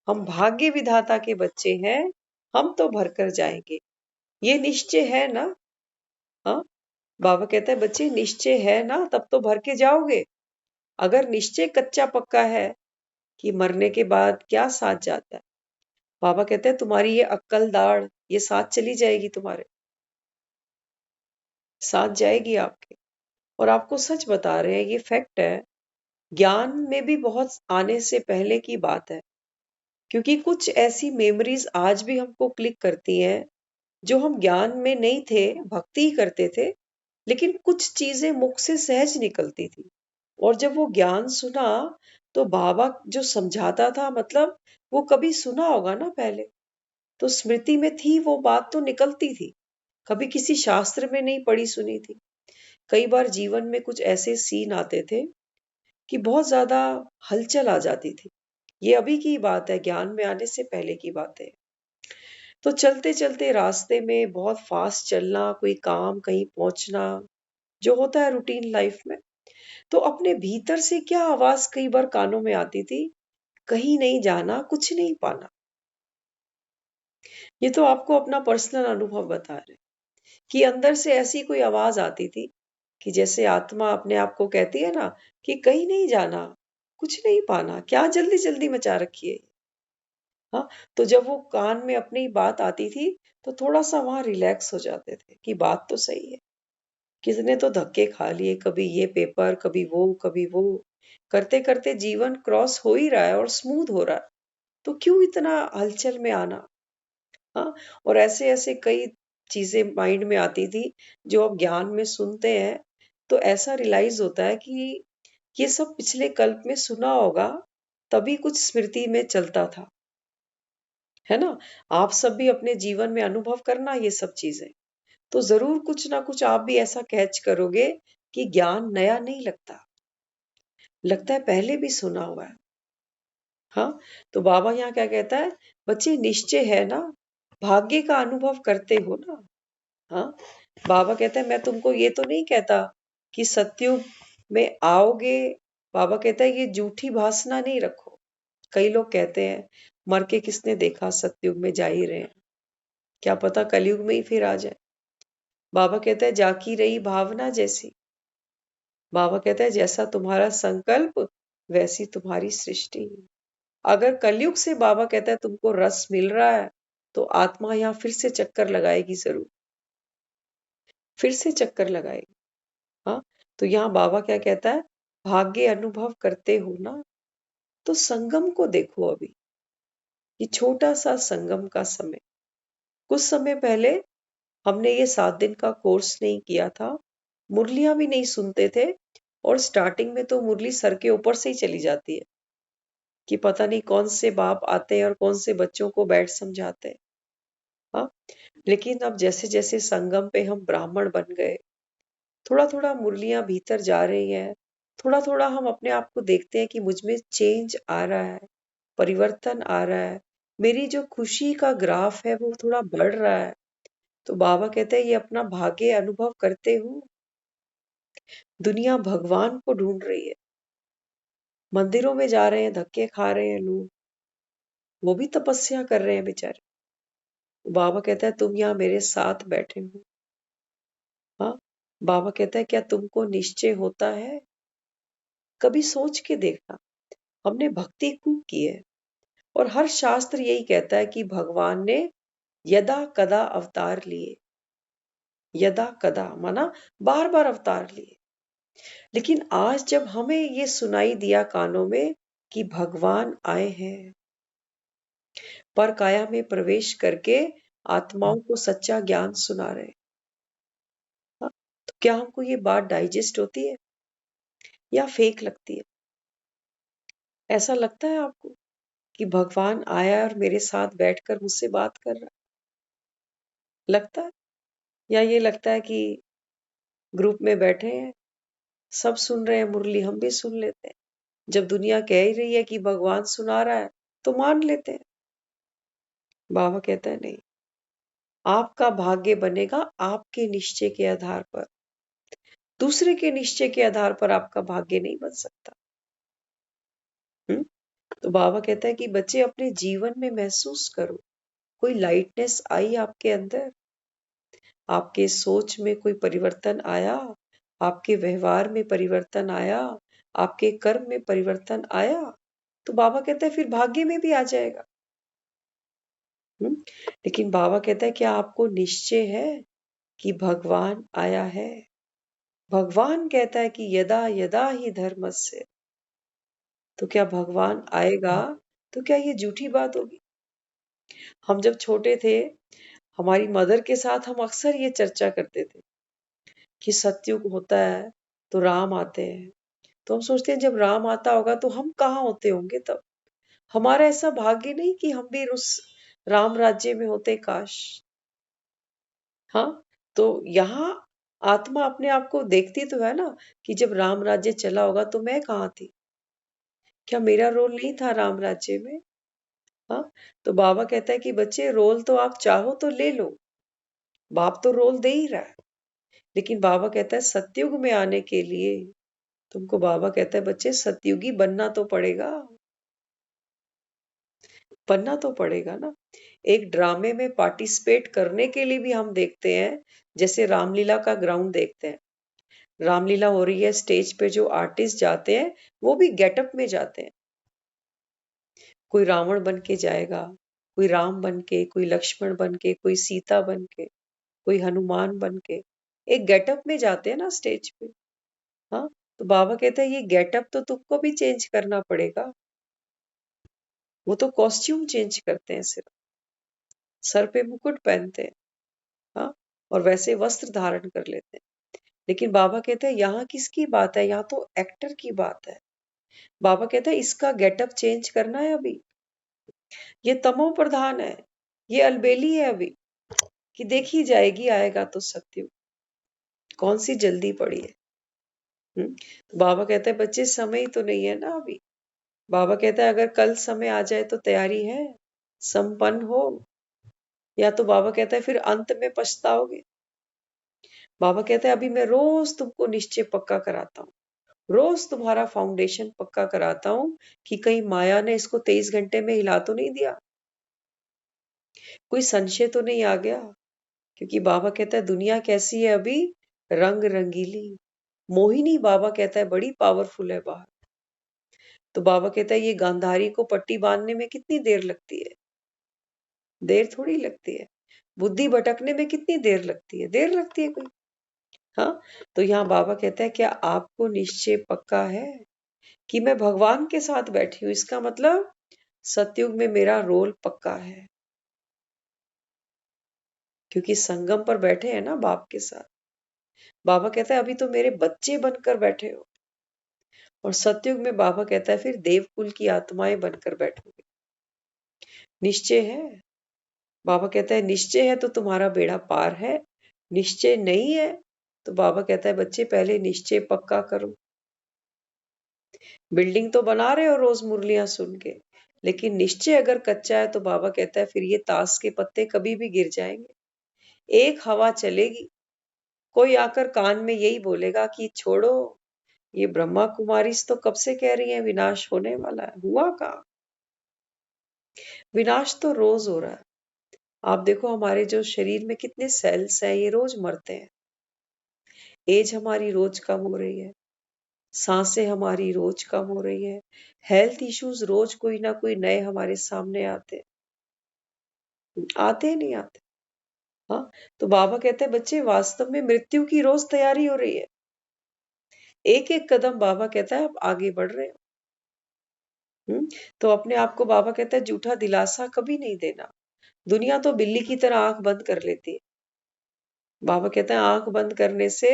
हम भाग्य विधाता के बच्चे हैं, हम तो भर कर जाएंगे। ये निश्चय है ना? हाँ, बाबा कहता है बच्चे निश्चय है ना तब तो भर के जाओगे। अगर निश्चय कच्चा पक्का है कि मरने के बाद क्या साथ जाता है, बाबा कहते हैं तुम्हारी ये अक्कल दाढ़ ये साथ चली जाएगी, तुम्हारे साथ जाएगी आपके। और आपको सच बता रहे हैं ये फैक्ट है। ज्ञान में भी बहुत आने से पहले की बात है, क्योंकि कुछ ऐसी मेमोरीज आज भी हमको क्लिक करती हैं जो हम ज्ञान में नहीं थे, भक्ति ही करते थे, लेकिन कुछ चीजें मुख से सहज निकलती थी। और जब वो ज्ञान सुना तो बाबा जो समझाता था, मतलब वो कभी सुना होगा ना पहले, तो स्मृति में थी वो बात तो निकलती थी। कभी किसी शास्त्र में नहीं पढ़ी सुनी थी। कई बार जीवन में कुछ ऐसे सीन आते थे कि बहुत ज्यादा हलचल आ जाती थी। ये अभी की बात है, ज्ञान में आने से पहले की बात है। तो चलते चलते रास्ते में बहुत फास्ट चलना, कोई काम कहीं पहुंचना, जो होता है रूटीन लाइफ में, तो अपने भीतर से क्या आवाज कई बार कानों में आती थी, कहीं नहीं जाना कुछ नहीं पाना। ये तो आपको अपना पर्सनल अनुभव बता रहे कि अंदर से ऐसी कोई आवाज आती थी कि जैसे आत्मा अपने आप को कहती है ना कि कहीं नहीं जाना, कुछ नहीं पाना, क्या जल्दी जल्दी मचा रखी है। हाँ, तो जब वो कान में अपनी बात आती थी तो थोड़ा सा वहां रिलैक्स हो जाते थे कि बात तो सही है। किसने तो धक्के खा लिए, कभी ये पेपर कभी वो कभी वो, करते करते जीवन क्रॉस हो ही रहा है और स्मूथ हो रहा है, तो क्यों इतना हलचल में आना। हाँ, और ऐसे ऐसे कई चीजें माइंड में आती थी जो अब ज्ञान में सुनते हैं तो ऐसा रियलाइज होता है कि ये सब पिछले कल्प में सुना होगा, तभी कुछ स्मृति में चलता था, है ना। आप सब भी अपने जीवन में अनुभव करना ये सब चीजें, तो जरूर कुछ ना कुछ आप भी ऐसा कैच करोगे कि ज्ञान नया नहीं लगता, लगता है पहले भी सुना हुआ है। हाँ, तो बाबा यहाँ क्या कहता है, बच्चे निश्चय है ना, भाग्य का अनुभव करते हो ना। हाँ, बाबा कहता है मैं तुमको ये तो नहीं कहता कि सतयुग में आओगे। बाबा कहता है ये झूठी वासना नहीं रखो। कई लोग कहते हैं मर के किसने देखा, सतयुग में जा ही रहे हैं, क्या पता कलयुग में ही फिर आ जाए। बाबा कहता है जाकी रही भावना जैसी। बाबा कहता है जैसा तुम्हारा संकल्प वैसी तुम्हारी सृष्टि। अगर कलयुग से बाबा कहता है तुमको रस मिल रहा है तो आत्मा यहाँ फिर से चक्कर लगाएगी, जरूर फिर से चक्कर लगाएगी। हाँ, तो यहाँ बाबा क्या कहता है, भाग्य अनुभव करते हो ना, तो संगम को देखो। अभी ये छोटा सा संगम का समय, कुछ समय पहले हमने ये 7 दिन का कोर्स नहीं किया था, मुरलियां भी नहीं सुनते थे, और स्टार्टिंग में तो मुरली सर के ऊपर से ही चली जाती है कि पता नहीं कौन से बाप आते हैं और कौन से बच्चों को बैठ समझाते हैं। हाँ, लेकिन अब जैसे जैसे संगम पे हम ब्राह्मण बन गए, थोड़ा थोड़ा मुरलियां भीतर जा रही हैं, थोड़ा थोड़ा हम अपने आप को देखते हैं कि मुझ में चेंज आ रहा है, परिवर्तन आ रहा है, मेरी जो खुशी का ग्राफ है वो थोड़ा बढ़ रहा है। तो बाबा कहते हैं ये अपना भाग्य अनुभव करते हो। दुनिया भगवान को ढूंढ रही है। मंदिरों में जा रहे हैं, धक्के खा रहे हैं लोग, वो भी तपस्या कर रहे हैं बेचारे। बाबा कहता है तुम यहाँ मेरे साथ बैठे हो। हाँ, बाबा कहता है क्या तुमको निश्चय होता है? कभी सोच के देखना, हमने भक्ति खूब की है और हर शास्त्र यही कहता है कि भगवान ने यदा कदा अवतार लिए। यदा कदा माना बार बार अवतार लिए। लेकिन आज जब हमें ये सुनाई दिया कानों में कि भगवान आए हैं, पर काया में प्रवेश करके आत्माओं को सच्चा ज्ञान सुना रहे हैं, हाँ, तो क्या हमको ये बात डाइजेस्ट होती है या फेक लगती है? ऐसा लगता है आपको कि भगवान आया और मेरे साथ बैठकर मुझसे बात कर रहा है? लगता है? या ये लगता है कि ग्रुप में बैठे हैं, सब सुन रहे हैं मुरली, हम भी सुन लेते हैं। जब दुनिया कह ही रही है कि भगवान सुना रहा है, तो मान लेते हैं। बाबा कहता है नहीं, आपका भाग्य बनेगा आपके निश्चय के आधार पर। दूसरे के निश्चय के आधार पर आपका भाग्य नहीं बन सकता। हुँ? तो बाबा कहता है कि बच्चे अपने जीवन में महसूस करो, कोई लाइटनेस आई आपके अंदर, आपके सोच में कोई परिवर्तन आया, आपके व्यवहार में परिवर्तन आया, आपके कर्म में परिवर्तन आया, तो बाबा कहता है फिर भाग्य में भी आ जाएगा। लेकिन बाबा कहता है क्या आपको निश्चय है कि भगवान आया है? भगवान कहता है कि यदा यदा ही धर्मस्य, तो क्या भगवान आएगा? तो क्या ये झूठी बात होगी? हम जब छोटे थे, हमारी मदर के साथ हम अक्सर ये चर्चा करते थे कि सतयुग होता है तो राम आते हैं। तो हम सोचते हैं जब राम आता होगा तो हम कहाँ होते होंगे तब? हमारा ऐसा भाग्य नहीं कि हम भी उस राम राज्य में होते, काश। हाँ, तो यहाँ आत्मा अपने आप को देखती तो है ना कि जब राम राज्य चला होगा तो मैं कहाँ थी? क्या मेरा रोल नहीं था राम राज्य में? हाँ, तो बाबा कहता है कि बच्चे रोल तो आप चाहो तो ले लो, बाप तो रोल दे ही रहा है। लेकिन बाबा कहता है सतयुग में आने के लिए तुमको, बाबा कहता है बच्चे सतयुगी बनना तो पड़ेगा। बनना तो पड़ेगा ना। एक ड्रामे में पार्टिसिपेट करने के लिए भी हम देखते हैं, जैसे रामलीला का ग्राउंड देखते हैं। रामलीला हो रही है, स्टेज पे जो आर्टिस्ट जाते हैं वो भी गेटअप में जाते हैं। कोई रावण बन के जाएगा, कोई राम बन के, कोई लक्ष्मण बन के, कोई सीता बन के, कोई हनुमान बन के। एक गेटअप में जाते हैं ना स्टेज पे। हाँ, तो बाबा कहते हैं ये गेटअप तो तुमको भी चेंज करना पड़ेगा। वो तो कॉस्ट्यूम चेंज करते हैं, सिर्फ सर पे मुकुट पहनते हैं, हाँ, और वैसे वस्त्र धारण कर लेते हैं। लेकिन बाबा कहते हैं यहाँ किसकी बात है? यहाँ तो एक्टर की बात है। बाबा कहते हैं इसका गेटअप चेंज करना है अभी। ये तमो प्रधान है, ये अलबेली है अभी, कि देखी जाएगी, आएगा तो सत्युग। कौन सी जल्दी पड़ी है? तो बाबा कहते हैं बच्चे समय तो नहीं है ना अभी। बाबा कहता है अगर कल समय आ जाए तो तैयारी है, संपन्न हो, या तो बाबा कहता है फिर अंत में पछताओगे। बाबा कहता है अभी मैं रोज तुमको निश्चय पक्का कराता हूँ, रोज तुम्हारा फाउंडेशन पक्का कराता हूँ कि कहीं माया ने इसको 23 घंटे में हिला तो नहीं दिया, कोई संशय तो नहीं आ गया। क्योंकि बाबा कहता है दुनिया कैसी है अभी? रंग रंगीली, मोहिनी। बाबा कहता है बड़ी पावरफुल है बाहर। तो बाबा कहता है ये गांधारी को पट्टी बांधने में कितनी देर लगती है? देर थोड़ी लगती है। बुद्धि भटकने में कितनी देर लगती है? देर लगती है कोई? हाँ, तो यहाँ बाबा कहता है क्या आपको निश्चय पक्का है कि मैं भगवान के साथ बैठी हूँ? इसका मतलब सतयुग में मेरा रोल पक्का है, क्योंकि संगम पर बैठे हैं ना बाप के साथ। बाबा कहता है अभी तो मेरे बच्चे बनकर बैठे हो, और सतयुग में बाबा कहता है फिर देवकुल की आत्माएं बनकर बैठोगे। निश्चय है? बाबा कहता है निश्चय है तो तुम्हारा बेड़ा पार है, निश्चय नहीं है तो बाबा कहता है बच्चे पहले निश्चय पक्का करो। बिल्डिंग तो बना रहे हो रोज मुरलियां सुन के, लेकिन निश्चय अगर कच्चा है तो बाबा कहता है फिर ये ताश के पत्ते कभी भी गिर जाएंगे। एक हवा चलेगी, कोई आकर कान में यही बोलेगा कि छोड़ो, ये ब्रह्मा कुमारी तो कब से कह रही है विनाश होने वाला है, हुआ कहाँ? विनाश तो रोज हो रहा है। आप देखो हमारे जो शरीर में कितने सेल्स हैं, ये रोज मरते हैं। एज हमारी रोज कम हो रही है, सांसें हमारी रोज कम हो रही है, हेल्थ इश्यूज रोज कोई ना कोई नए हमारे सामने आते आते ही नहीं आते। हाँ, तो बाबा कहते हैं बच्चे वास्तव में मृत्यु की रोज तैयारी हो रही है। एक एक कदम बाबा कहता है आप आगे बढ़ रहे हो। तो अपने आप को बाबा कहता है झूठा दिलासा कभी नहीं देना। दुनिया तो बिल्ली की तरह आंख बंद कर लेती है। बाबा कहता है आंख बंद करने से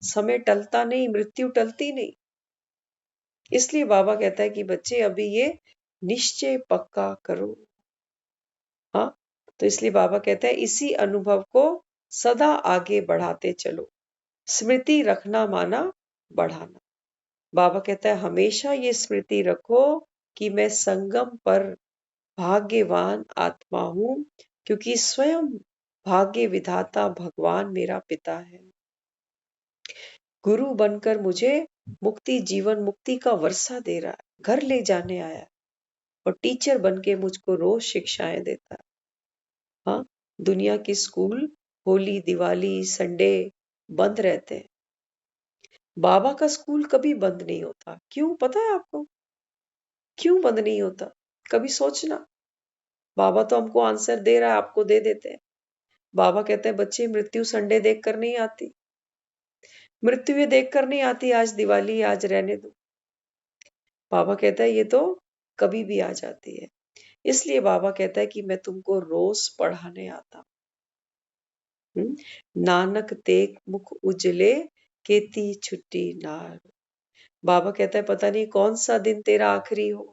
समय टलता नहीं, मृत्यु टलती नहीं। इसलिए बाबा कहता है कि बच्चे अभी ये निश्चय पक्का करो। हाँ, तो इसलिए बाबा कहता है इसी अनुभव को सदा आगे बढ़ाते चलो। स्मृति रखना माना बढ़ाना। बाबा कहता है हमेशा ये स्मृति रखो कि मैं संगम पर भाग्यवान आत्मा हूं, क्योंकि स्वयं भाग्य विधाता भगवान मेरा पिता है। गुरु बनकर मुझे मुक्ति जीवन मुक्ति का वर्षा दे रहा है, घर ले जाने आया है और टीचर बन के मुझको रोज शिक्षाएं देता है। हाँ, दुनिया के स्कूल होली दिवाली संडे बंद रहते हैं, बाबा का स्कूल कभी बंद नहीं होता। क्यों पता है आपको? क्यों बंद नहीं होता? कभी सोचना। बाबा तो हमको आंसर दे रहा है, आपको दे देते हैं। बाबा कहते हैं बच्चे मृत्यु संडे देख कर नहीं आती, मृत्यु ये देख कर नहीं आती आज दिवाली आज रहने दो। बाबा कहता है ये तो कभी भी आ जाती है। इसलिए बाबा कहता है कि मैं तुमको रोज पढ़ाने आता हूँ। नानक तेक मुख उजले केती छुट्टी नार। बाबा कहता है पता नहीं कौन सा दिन तेरा आखिरी हो।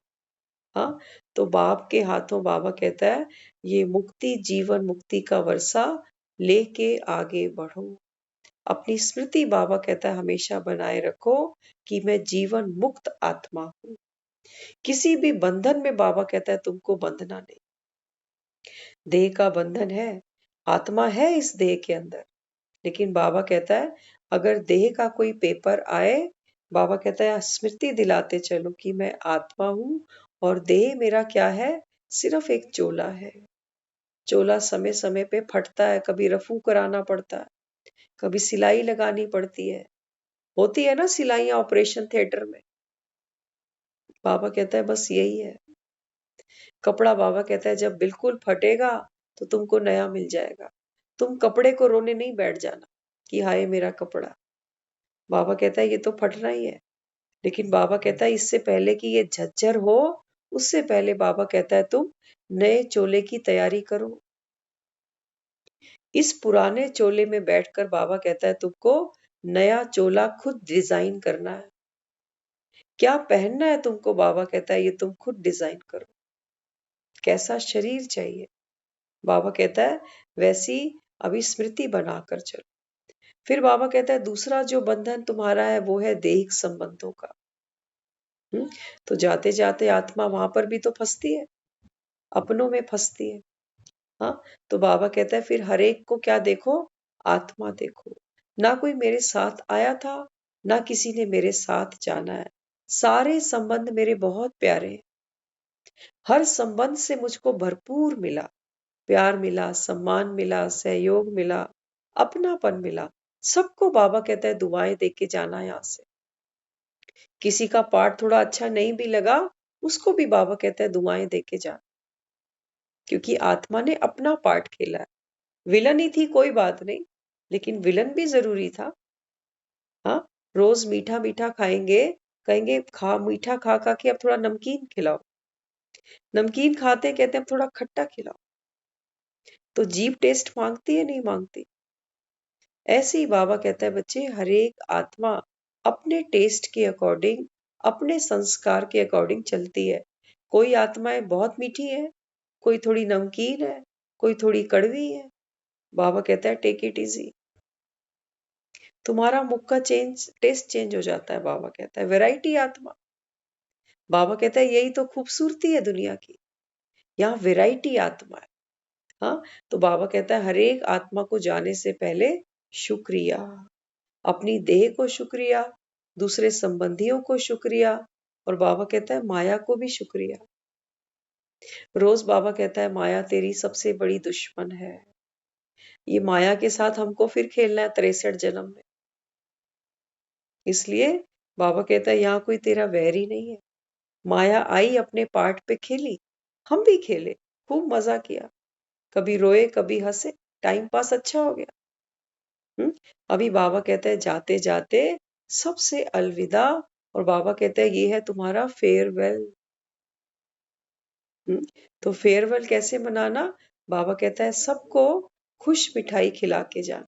हाँ, तो बाप के हाथों बाबा कहता है ये मुक्ति जीवन मुक्ति का वर्षा लेके आगे बढ़ो। अपनी स्मृति बाबा कहता है हमेशा बनाए रखो कि मैं जीवन मुक्त आत्मा हूं। किसी भी बंधन में बाबा कहता है तुमको बंधना नहीं। देह का बंधन है, आत्मा है इस देह के अंदर, लेकिन बाबा कहता है अगर देह का कोई पेपर आए, बाबा कहता है स्मृति दिलाते चलो कि मैं आत्मा हूं और देह मेरा क्या है, सिर्फ एक चोला है। चोला समय समय पे फटता है, कभी रफू कराना पड़ता है, कभी सिलाई लगानी पड़ती है, होती है ना सिलाइयां ऑपरेशन थिएटर में। बाबा कहता है बस यही है कपड़ा। बाबा कहता है जब बिल्कुल फटेगा तो तुमको नया मिल जाएगा। तुम कपड़े को रोने नहीं बैठ जाना कि हाय मेरा कपड़ा। बाबा कहता है ये तो फटना ही है, लेकिन बाबा कहता है इससे पहले कि ये झज्जर हो, उससे पहले बाबा कहता है तुम नए चोले की तैयारी करो। इस पुराने चोले में बैठकर बाबा कहता है तुमको नया चोला खुद डिजाइन करना है। क्या पहनना है तुमको, बाबा कहता है ये तुम खुद डिजाइन करो। कैसा शरीर चाहिए, बाबा कहता है वैसी अभी स्मृति बनाकर चलो। फिर बाबा कहता है दूसरा जो बंधन तुम्हारा है वो है देहिक संबंधों का। तो जाते जाते आत्मा वहां पर भी तो फंसती है, अपनों में फंसती है। हाँ, तो बाबा कहता है फिर हर एक को क्या देखो, आत्मा देखो। ना कोई मेरे साथ आया था, ना किसी ने मेरे साथ जाना है। सारे संबंध मेरे बहुत प्यारे हैं। हर संबंध से मुझको भरपूर मिला, प्यार मिला, सम्मान मिला, सहयोग मिला, अपनापन मिला। सबको बाबा कहता है दुआएं दे के जाना यहाँ से। किसी का पाठ थोड़ा अच्छा नहीं भी लगा, उसको भी बाबा कहता है दुआएं दे के जाना, क्योंकि आत्मा ने अपना पार्ट खेला है। विलन ही थी कोई बात नहीं, लेकिन विलन भी जरूरी था। हाँ, रोज मीठा मीठा खाएंगे, कहेंगे खा मीठा खा खा के अब थोड़ा नमकीन खिलाओ। नमकीन खाते कहते हैं अब थोड़ा खट्टा खिलाओ। तो जीभ टेस्ट मांगती है नहीं मांगती? ऐसे ही बाबा कहता है बच्चे हर एक आत्मा अपने टेस्ट के अकॉर्डिंग, अपने संस्कार के अकॉर्डिंग चलती है। कोई आत्माएं बहुत मीठी है, कोई थोड़ी नमकीन है, कोई थोड़ी कड़वी है। बाबा कहता है टेक इट इजी। तुम्हारा मुख का टेस्ट चेंज हो जाता है। बाबा कहता है वैरायटी आत्मा। बाबा कहता है यही तो खूबसूरती है दुनिया की, यहाँ वैरायटी आत्मा है। हाँ, तो बाबा कहता है हर एक आत्मा को जाने से पहले शुक्रिया, अपनी देह को शुक्रिया, दूसरे संबंधियों को शुक्रिया, और बाबा कहता है माया को भी शुक्रिया। रोज बाबा कहता है माया तेरी सबसे बड़ी दुश्मन है। ये माया के साथ हमको फिर खेलना है 63 जन्म में। इसलिए बाबा कहता है यहाँ कोई तेरा वैरी नहीं है। माया आई, अपने पार्ट पे खेली, हम भी खेले, खूब मजा किया, कभी रोए कभी हंसे, टाइम पास अच्छा हो गया। अभी बाबा कहता है जाते जाते सबसे अलविदा, और बाबा कहता है ये है तुम्हारा फेयरवेल। तो फेयरवेल कैसे मनाना? बाबा कहता है सबको खुश मिठाई खिला के जाना,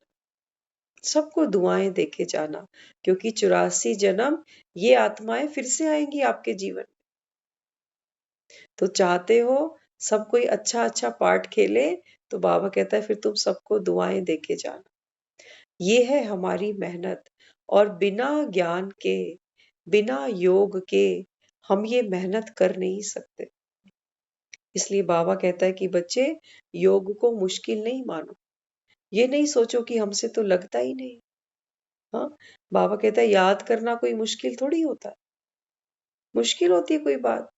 सबको दुआएं देके जाना, क्योंकि 84 जन्म ये आत्माएं फिर से आएंगी आपके जीवन में। तो चाहते हो सब कोई अच्छा अच्छा पार्ट खेले, तो बाबा कहता है फिर तुम सबको दुआएं देके जाना। ये है हमारी मेहनत, और बिना ज्ञान के, बिना योग के हम ये मेहनत कर नहीं सकते। इसलिए बाबा कहता है कि बच्चे योग को मुश्किल नहीं मानो, ये नहीं सोचो कि हमसे तो लगता ही नहीं। हाँ, बाबा कहता है याद करना कोई मुश्किल थोड़ी होता है, मुश्किल होती है कोई बात?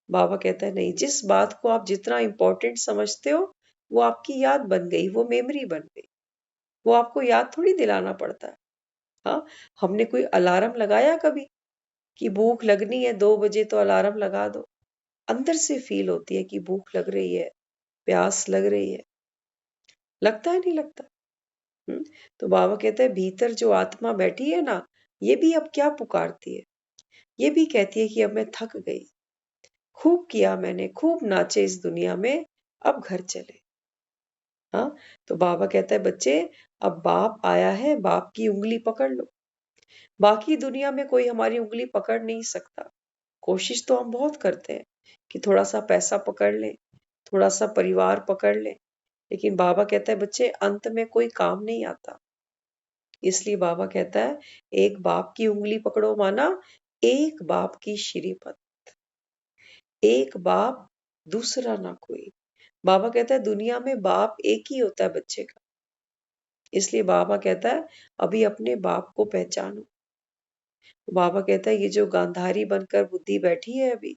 बाबा कहता है नहीं, जिस बात को आप जितना इंपॉर्टेंट समझते हो वो आपकी याद बन गई, वो मेमोरी बन गई, वो आपको याद थोड़ी दिलाना पड़ता है। हाँ, हमने कोई अलार्म लगाया कभी कि भूख लगनी है 2 बजे तो अलार्म लगा दो? अंदर से फील होती है कि भूख लग रही है, प्यास लग रही है, लगता है नहीं लगता? तो बाबा कहते हैं भीतर जो आत्मा बैठी है ना, ये भी अब क्या पुकारती है? ये भी कहती है कि अब मैं थक गई, खूब किया मैंने, खूब नाचे इस दुनिया में, अब घर चले। हाँ, तो बाबा कहता है बच्चे अब बाप आया है, बाप की उंगली पकड़ लो। बाकी दुनिया में कोई हमारी उंगली पकड़ नहीं सकता। कोशिश तो हम बहुत करते हैं कि थोड़ा सा पैसा पकड़ लें, थोड़ा सा परिवार पकड़ लें, लेकिन बाबा कहता है बच्चे अंत में कोई काम नहीं आता। इसलिए बाबा कहता है एक बाप की उंगली पकड़ो, माना एक बाप की श्रीमत, एक बाप दूसरा ना कोई। बाबा कहता है दुनिया में बाप एक ही होता है बच्चे का। इसलिए बाबा कहता है अभी अपने बाप को पहचानो। बाबा कहता है ये जो गांधारी बनकर बुद्धि बैठी है अभी,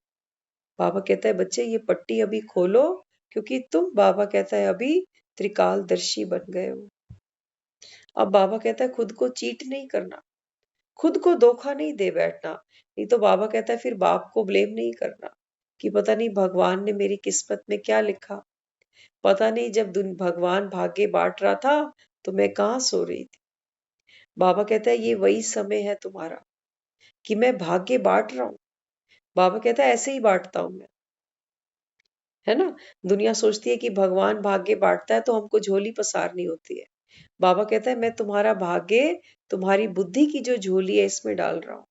बाबा कहता है बच्चे ये पट्टी अभी खोलो, क्योंकि तुम, बाबा कहता है अभी त्रिकालदर्शी बन गए हो। अब बाबा कहता है खुद को चीट नहीं करना, खुद को धोखा नहीं दे बैठना। नहीं तो बाबा कहता है फिर बाप को ब्लेम नहीं करना कि पता नहीं भगवान ने मेरी किस्मत में क्या लिखा, पता नहीं जब भगवान भाग्य बांट रहा था तो मैं कहाँ सो रही थी। बाबा कहता है ये वही समय है तुम्हारा कि मैं भाग्य बांट रहा हूँ। बाबा कहता है ऐसे ही बांटता हूं मैं, है ना? दुनिया सोचती है कि भगवान भाग्य बांटता है तो हमको झोली पसारनी होती है। बाबा कहता है मैं तुम्हारा भाग्य, तुम्हारी बुद्धि की जो झोली है इसमें डाल रहा हूं।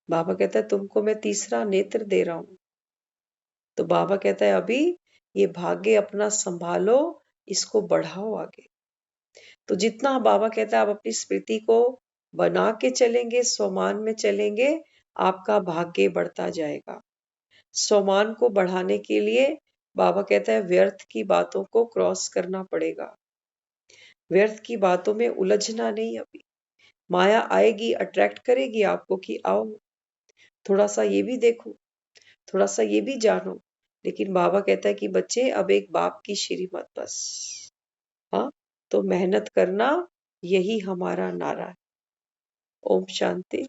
बाबा कहता है तुमको मैं तीसरा नेत्र दे रहा हूं। तो बाबा कहता है अभी ये भाग्य अपना संभालो, इसको बढ़ाओ आगे। तो जितना बाबा कहता है आप अपनी स्मृति को बना के चलेंगे, स्वमान में चलेंगे, आपका भाग्य बढ़ता जाएगा। स्वमान को बढ़ाने के लिए बाबा कहता है व्यर्थ की बातों को क्रॉस करना पड़ेगा, व्यर्थ की बातों में उलझना नहीं। अभी माया आएगी, अट्रैक्ट करेगी आपको कि आओ थोड़ा सा ये भी देखो, थोड़ा सा ये भी जानो, लेकिन बाबा कहता है कि बच्चे अब एक बाप की श्रीमत बस। हाँ, तो मेहनत करना, यही हमारा नारा है। ओम शांति।